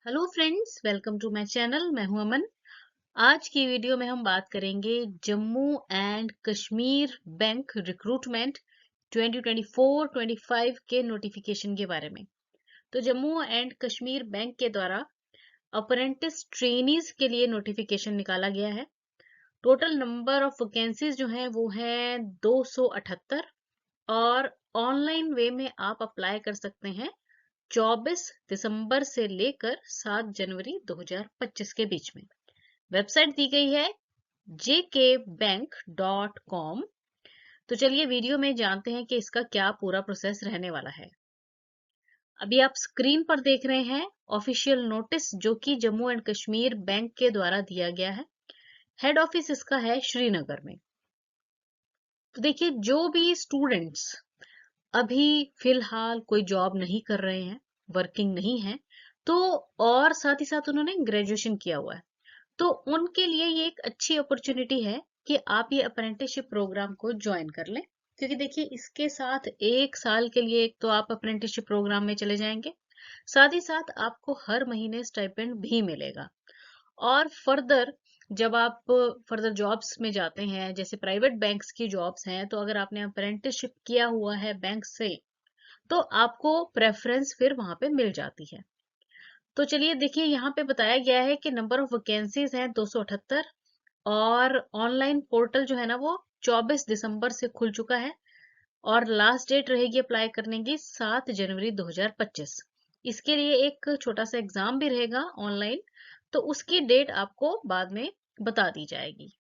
Hello friends, welcome to my channel. मैं हूं अमन। आज की वीडियो में हम बात करेंगे Jammu and Kashmir bank recruitment 2024-25 के नोटिफिकेशन के बारे में। तो जम्मू एंड कश्मीर बैंक के द्वारा अप्रेंटिस ट्रेनीज के लिए नोटिफिकेशन निकाला गया है। टोटल नंबर ऑफ वैकेंसीज जो है वो है 278 और ऑनलाइन वे में आप अप्लाई कर सकते हैं 24 दिसंबर से लेकर 7 जनवरी 2025 के बीच में। वेबसाइट दी गई है jkbank.com। तो चलिए वीडियो में जानते हैं कि इसका क्या पूरा प्रोसेस रहने वाला है। अभी आप स्क्रीन पर देख रहे हैं ऑफिशियल नोटिस जो कि जम्मू एंड कश्मीर बैंक के द्वारा दिया गया है। हेड ऑफिस इसका है श्रीनगर में। तो देखिए, जो भी स्टूडेंट्स अभी फिलहाल कोई जॉब नहीं कर रहे हैं, वर्किंग नहीं है, तो और साथ ही साथ उन्होंने ग्रेजुएशन किया हुआ है, तो उनके लिए ये एक अच्छी अपॉर्चुनिटी है कि आप ये अप्रेंटिसशिप प्रोग्राम को ज्वाइन कर लें। क्योंकि देखिए, इसके साथ 1 साल के लिए एक तो आप अप्रेंटिसशिप प्रोग्राम में चले जाएंगे, साथ ही साथ आपको हर महीने स्टाइपेंड भी मिलेगा। और फर्दर जब आप फर्दर जॉब्स में जाते हैं, जैसे प्राइवेट बैंक्स की जॉब्स हैं, तो अगर आपने अप्रेंटिसशिप किया हुआ है बैंक से, तो आपको प्रेफरेंस फिर वहां पे मिल जाती है। तो चलिए देखिए, यहाँ पे बताया गया है कि नंबर ऑफ वैकेंसीज हैं 278 और ऑनलाइन पोर्टल जो है ना वो 24 दिसंबर से खुल चुका है और लास्ट डेट रहेगी अप्लाई करने की 7 जनवरी 2025। इसके लिए एक छोटा सा एग्जाम भी रहेगा ऑनलाइन, तो उसकी डेट आपको बाद में बता दी जाएगी।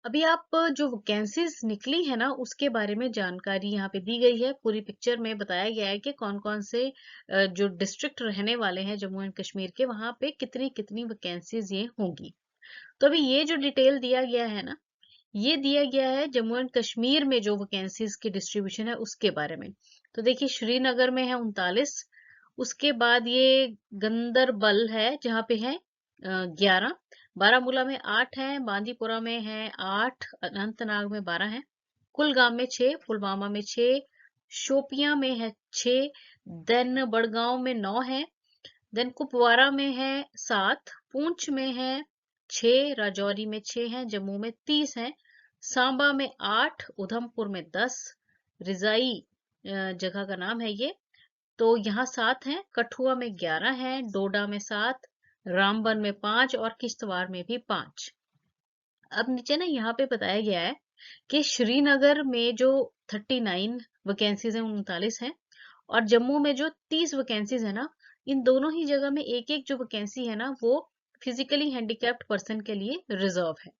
अभी आप जो वैकेंसीज निकली है ना उसके बारे में जानकारी यहाँ पे दी गई है। पूरी पिक्चर में बताया गया है कि कौन कौन से जो डिस्ट्रिक्ट रहने वाले हैं जम्मू एंड कश्मीर के, वहां पे कितनी कितनी वैकेंसीज ये होंगी। तो अभी ये जो डिटेल दिया गया है ना, ये दिया गया है जम्मू एंड कश्मीर में जो वैकेंसीज की डिस्ट्रीब्यूशन है उसके बारे में। तो देखिए, श्रीनगर में है 39, उसके बाद ये गंदरबल है जहाँ पे है 11, बारामूला में 8 है, बांदीपुरा में है 8, अनंतनाग में 12 है, कुलगाम में 6, पुलवामा में 6, शोपियां में है 6, देन बड़गांव में 9 है, देन कुपवारा में है 7, पुंछ में है 6, राजौरी में 6 है, जम्मू में 30 है, सांबा में 8, उधमपुर में 10, रिजाई जगह का नाम है ये, तो यहाँ 7 हैं, कठुआ में 11 है, डोडा में 7, रामबन में 5 और किश्तवाड़ में भी 5। अब नीचे ना यहाँ पे बताया गया है कि श्रीनगर में जो 39 वैकेंसीज हैं, 39 हैं, और जम्मू में जो 30 वैकेंसीज है ना, इन दोनों ही जगह में एक एक जो वैकेंसी है ना वो फिजिकली हैंडीकैप्ड पर्सन के लिए रिजर्व है।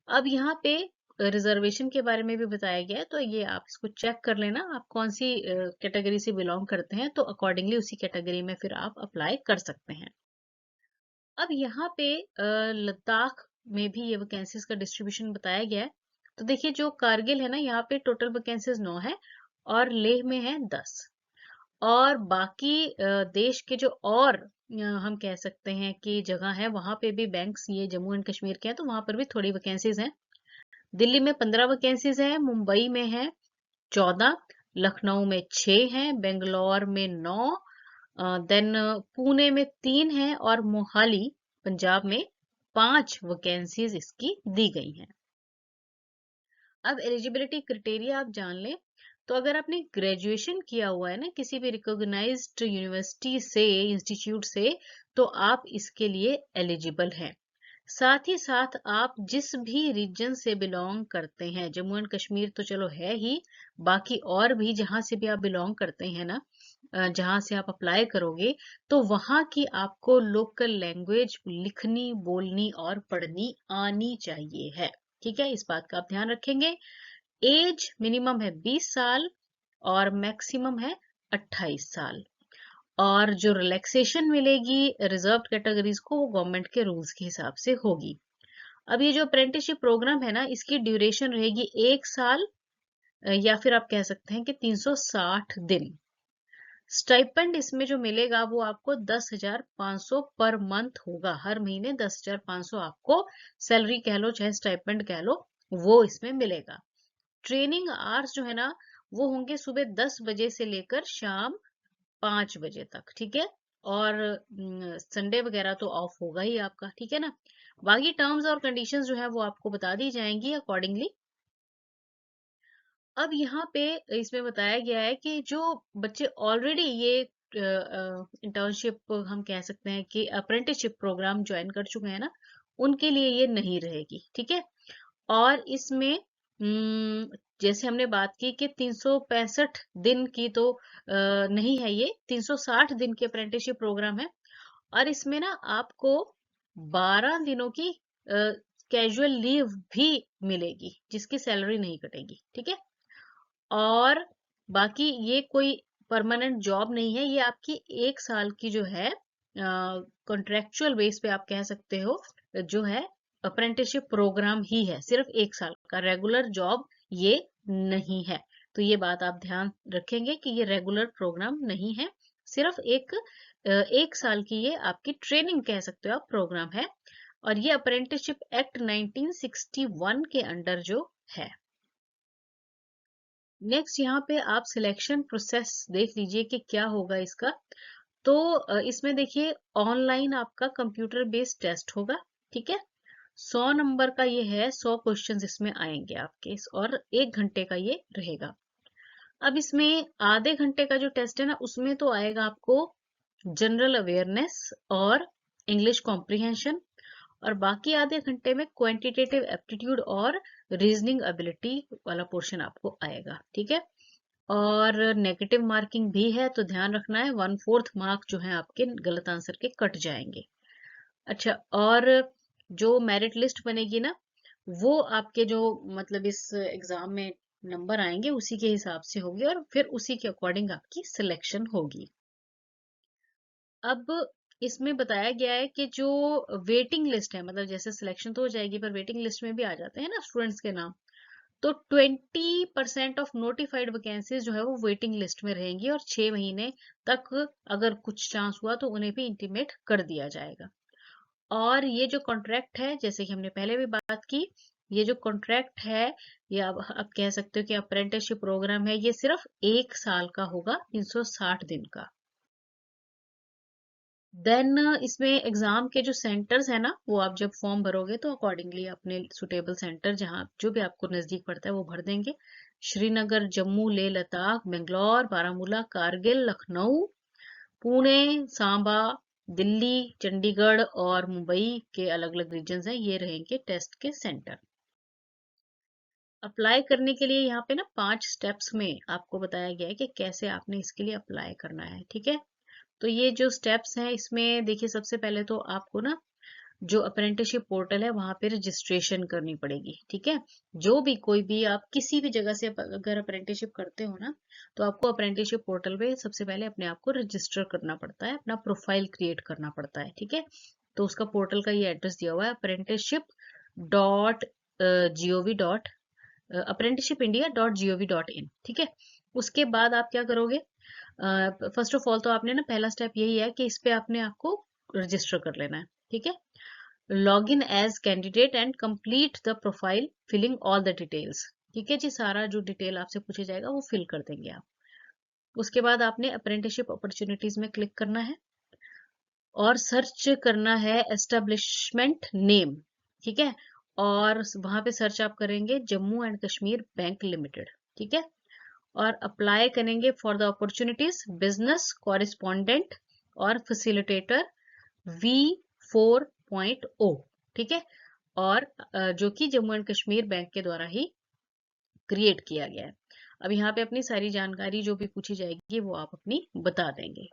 अब यहाँ पे रिजर्वेशन के बारे में भी बताया गया है, तो ये आप इसको चेक कर लेना, आप कौन सी कैटेगरी से बिलोंग करते हैं, तो अकॉर्डिंगली उसी कैटेगरी में फिर आप अप्लाई कर सकते हैं। अब यहाँ पे लद्दाख में भी ये वैकेंसीज का डिस्ट्रीब्यूशन बताया गया है। तो देखिए, जो कारगिल है ना, यहाँ पे टोटल वैकेंसीज 9 है और लेह में है 10, और बाकी देश के जो और हम कह सकते हैं कि जगह है, वहां पे भी बैंक्स ये जम्मू एंड कश्मीर के हैं, तो वहां पर भी थोड़ी वैकेंसीज हैं। दिल्ली में 15 वैकेंसीज हैं, मुंबई में है 14, लखनऊ में 6 हैं, बेंगलोर में 9, देन पुणे में 3 है और मोहाली पंजाब में 5 वैकेंसीज इसकी दी गई हैं। अब एलिजिबिलिटी क्राइटेरिया आप जान लें। तो अगर आपने ग्रेजुएशन किया हुआ है ना किसी भी रिकॉग्नाइज्ड यूनिवर्सिटी से, इंस्टीट्यूट से, तो आप इसके लिए एलिजिबल हैं। साथ ही साथ आप जिस भी रीजन से बिलोंग करते हैं, जम्मू एंड कश्मीर तो चलो है ही, बाकी और भी जहां से भी आप बिलोंग करते हैं ना, जहां से आप अप्लाई करोगे, तो वहां की आपको लोकल लैंग्वेज लिखनी, बोलनी और पढ़नी आनी चाहिए है। ठीक है, इस बात का आप ध्यान रखेंगे। एज मिनिमम है 20 साल और मैक्सिमम है 28 साल। और जो रिलैक्सेशन मिलेगी रिजर्व कैटेगरीज को, वो गवर्नमेंट के रूल्स के हिसाब से होगी। अब ये जो अप्रेंटिसशिप प्रोग्राम है ना, इसकी ड्यूरेशन रहेगी 1 साल, या फिर आप कह सकते हैं कि 360 दिन। स्टाइपेंड इसमें जो मिलेगा वो आपको 10,500 पर मंथ होगा। हर महीने 10,500 आपको सैलरी कह लो चाहे स्टाइपेंड कह लो, वो इसमें मिलेगा। ट्रेनिंग आवर्स जो है ना वो होंगे सुबह 10 बजे से लेकर शाम 5 बजे तक। ठीक है, और संडे वगैरह तो ऑफ होगा ही आपका, ठीक है ना। बाकी टर्म्स और कंडीशंस जो है वो आपको बता दी जाएंगी अकॉर्डिंगली। अब यहाँ पे इसमें बताया गया है कि जो बच्चे ऑलरेडी ये इंटर्नशिप हम कह सकते हैं कि अप्रेंटिसशिप प्रोग्राम ज्वाइन कर चुके हैं ना, उनके लिए ये नहीं रहेगी, ठीक है। और इसमें जैसे हमने बात की कि 365 दिन की तो नहीं है, ये 360 दिन की अप्रेंटिसशिप प्रोग्राम है। और इसमें ना आपको 12 दिनों की कैजुअल लीव भी मिलेगी जिसकी सैलरी नहीं कटेगी, ठीक है। और बाकी ये कोई परमानेंट जॉब नहीं है, ये आपकी 1 साल की जो है कॉन्ट्रेक्चुअल बेस पे आप कह सकते हो जो है अप्रेंटिसशिप प्रोग्राम ही है, सिर्फ 1 साल का, रेगुलर जॉब ये नहीं है। तो ये बात आप ध्यान रखेंगे कि ये रेगुलर प्रोग्राम नहीं है, सिर्फ 1 साल की ये आपकी ट्रेनिंग कह सकते हो आप प्रोग्राम है। और ये अप्रेंटिसशिप एक्ट 1961 के अंडर जो है। नेक्स्ट यहाँ पे आप सिलेक्शन प्रोसेस देख लीजिए कि क्या होगा इसका। तो इसमें देखिए ऑनलाइन आपका कंप्यूटर बेस्ड टेस्ट होगा, ठीक है। 100 नंबर का ये है, 100 क्वेश्चंस इसमें आएंगे आपके, और 1 घंटे का ये रहेगा। अब इसमें आधे घंटे का जो टेस्ट है ना, उसमें तो आएगा आपको जनरल अवेयरनेस और इंग्लिश कॉम्प्रिहेंशन, और बाकी आधे घंटे में क्वांटिटेटिव एप्टीट्यूड और रीजनिंग एबिलिटी वाला पोर्शन आपको आएगा, ठीक है। और नेगेटिव मार्किंग भी है, तो ध्यान रखना है 1/4 मार्क जो है आपके गलत आंसर के कट जाएंगे। अच्छा, और जो मेरिट लिस्ट बनेगी ना, वो आपके जो मतलब इस एग्जाम में नंबर आएंगे उसी के हिसाब से होगी, और फिर उसी के अकॉर्डिंग आपकी सिलेक्शन होगी। अब इसमें बताया गया है कि जो वेटिंग लिस्ट है, मतलब जैसे सिलेक्शन तो हो जाएगी पर वेटिंग लिस्ट में भी आ जाते हैं ना स्टूडेंट्स के नाम, तो 20% ऑफ नोटिफाइड वैकेंसीज जो है वो वेटिंग लिस्ट में रहेंगी, और 6 महीने तक अगर कुछ चांस हुआ तो उन्हें भी इंटीमेट कर दिया जाएगा। और ये जो कॉन्ट्रैक्ट है, जैसे कि हमने पहले भी बात की, ये जो कॉन्ट्रैक्ट है, ये आप कह सकते हो कि अप्रेंटिसशिप प्रोग्राम है, ये सिर्फ 1 साल का होगा, 360 दिन का। देन इसमें एग्जाम के जो सेंटर्स है ना, वो आप जब फॉर्म भरोगे तो अकॉर्डिंगली अपने सुटेबल सेंटर जहाँ जो भी आपको नजदीक पड़ता है वो भर देंगे। श्रीनगर, जम्मू, लेह लद्दाख, बेंगलोर, बारामूला, कारगिल, लखनऊ, पुणे, सांबा, दिल्ली, चंडीगढ़ और मुंबई के अलग अलग रीजन हैं, ये रहेंगे टेस्ट के सेंटर। अप्लाई करने के लिए यहाँ पे ना 5 स्टेप्स में आपको बताया गया है कि कैसे आपने इसके लिए अप्लाई करना है, ठीक है। तो ये जो स्टेप्स हैं इसमें देखिए, सबसे पहले तो आपको ना जो अप्रेंटिसशिप पोर्टल है वहां पे रजिस्ट्रेशन करनी पड़ेगी, ठीक है। जो भी कोई भी आप किसी भी जगह से अगर अप्रेंटिसशिप करते हो ना, तो आपको अप्रेंटिसशिप पोर्टल पे सबसे पहले अपने आप को रजिस्टर करना पड़ता है, अपना प्रोफाइल क्रिएट करना पड़ता है, ठीक है। तो उसका पोर्टल का ये एड्रेस दिया हुआ है, apprenticeship.gov.apprenticeshipindia.gov.in, ठीक है। उसके बाद आप क्या करोगे, फर्स्ट ऑफ ऑल तो आपने ना पहला स्टेप यही है कि इस पे आपने आपको रजिस्टर कर लेना है, ठीक है। Log in as candidate and complete the profile filling all the details, ठीक है जी। सारा जो डिटेल आपसे पूछा जाएगा वो फिल कर देंगे आप। उसके बाद आपने अप्रेंटिसशिप अपॉर्चुनिटीज में क्लिक करना है और सर्च करना है एस्टेब्लिशमेंट नेम, ठीक है। और वहां पे सर्च आप करेंगे Jammu and Kashmir bank limited, ठीक है। और अप्लाई करेंगे for the opportunities business correspondent और फैसिलिटेटर V4.0, ठीक है। और जो कि जम्मू एंड कश्मीर बैंक के द्वारा ही क्रिएट किया गया है। अब यहाँ पे अपनी सारी जानकारी जो भी पूछी जाएगी वो आप अपनी बता देंगे।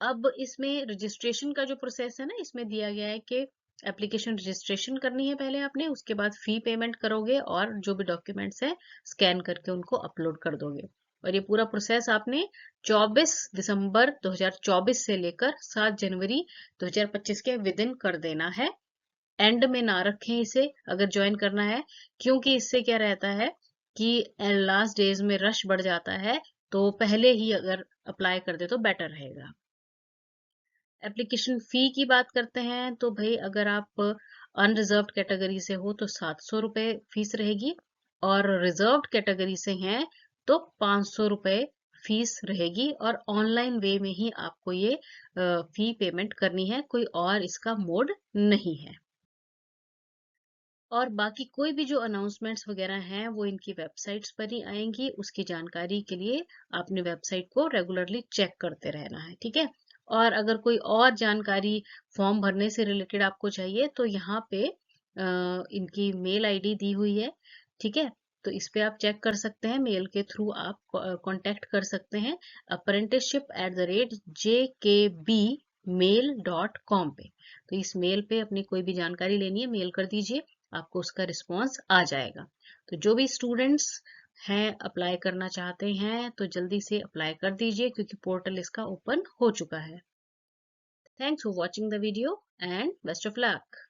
अब इसमें रजिस्ट्रेशन का जो प्रोसेस है ना, इसमें दिया गया है कि एप्लीकेशन रजिस्ट्रेशन करनी है पहले आपने, उसके बाद फी पेमेंट करोगे और जो भी डॉक्यूमेंट्स है स्कैन करके उनको अपलोड कर दोगे। और ये पूरा प्रोसेस आपने 24 दिसंबर 2024 से लेकर 7 जनवरी 2025 के विद इन कर देना है। एंड में ना रखें इसे अगर ज्वाइन करना है, क्योंकि इससे क्या रहता है कि लास्ट डेज में रश बढ़ जाता है, तो पहले ही अगर अप्लाई कर दे तो बेटर रहेगा। एप्लीकेशन फी की बात करते हैं तो भाई अगर आप अनरिजर्व्ड कैटेगरी से हो तो 700 रुपये फीस रहेगी, और रिजर्व्ड कैटेगरी से हैं तो 500 रुपये फीस रहेगी और ऑनलाइन वे में ही आपको ये फी पेमेंट करनी है, कोई और इसका मोड नहीं है। और बाकी कोई भी जो अनाउंसमेंट्स वगैरह हैं वो इनकी वेबसाइट्स पर ही आएंगी। उसकी जानकारी के लिए आपने वेबसाइट को रेगुलरली चेक करते रहना है, ठीक है। और अगर कोई और जानकारी फॉर्म भरने से रिलेटेड आपको चाहिए तो यहाँ पे इनकी मेल आईडी दी हुई है, ठीक है। तो इस पे आप चेक कर सकते हैं, मेल के थ्रू आप कांटेक्ट कर सकते हैं apprenticeship@jkbmail.com पे। तो इस मेल पे अपनी कोई भी जानकारी लेनी है, मेल कर दीजिए, आपको उसका रिस्पॉन्स आ जाएगा। तो जो भी स्टूडेंट्स हैं अप्लाई करना चाहते हैं तो जल्दी से अप्लाई कर दीजिए क्योंकि पोर्टल इसका ओपन हो चुका है। Thanks for watching the video and best of luck.